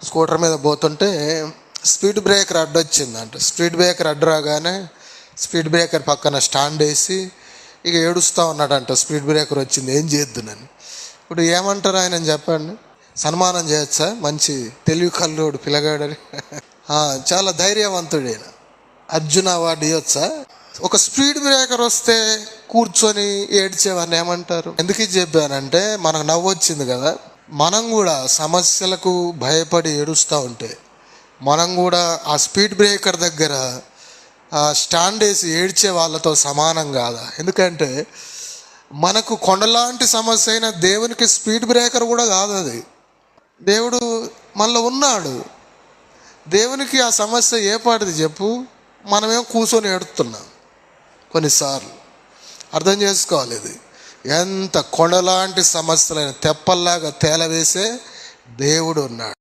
Scooter మీద పోతుంటే speed breaker అడ్డు వచ్చిందంట. స్పీడ్ బ్రేకర్ అడ్డు రాగానే స్పీడ్ బ్రేకర్ పక్కన స్టాండ్ వేసి ఇక ఏడుస్తూ ఉన్నాడంట. స్పీడ్ బ్రేకర్ వచ్చింది, ఏం చేద్దునని. ఇప్పుడు ఏమంటారు ఆయన చెప్పండి? సన్మానం చేయొచ్చా? మంచి తెలివి కల్లోడు పిల్లగాడని. చాలా ధైర్యవంతుడు ఆయన. అర్జున అవార్డు ఇవ్వచ్చా? ఒక స్పీడ్ బ్రేకర్ వస్తే కూర్చొని ఏడ్చేవాడిని ఏమంటారు? ఎందుకు ఇది చెప్పానంటే, మనకు నవ్వు వచ్చింది కదా. మనం కూడా సమస్యలకు భయపడి ఏడుస్తూ ఉంటే మనం కూడా ఆ స్పీడ్ బ్రేకర్ దగ్గర స్టాండ్ వేసి ఏడ్చే వాళ్ళతో సమానం కాదా? ఎందుకంటే మనకు కొండలాంటి సమస్య అయినా దేవునికి స్పీడ్ బ్రేకర్ కూడా కాదు అది. దేవుడు మనలో ఉన్నాడు. దేవునికి ఆ సమస్య ఏ పాటిది చెప్పు? మనమేం కూర్చొని ఏడుస్తున్నాం. కొన్నిసార్లు అర్థం చేసుకోవాలి, ఇది ఎంత కొండలాంటి సమస్యలైన తెప్పల్లాగా తేలవేసే దేవుడు ఉన్నాడు.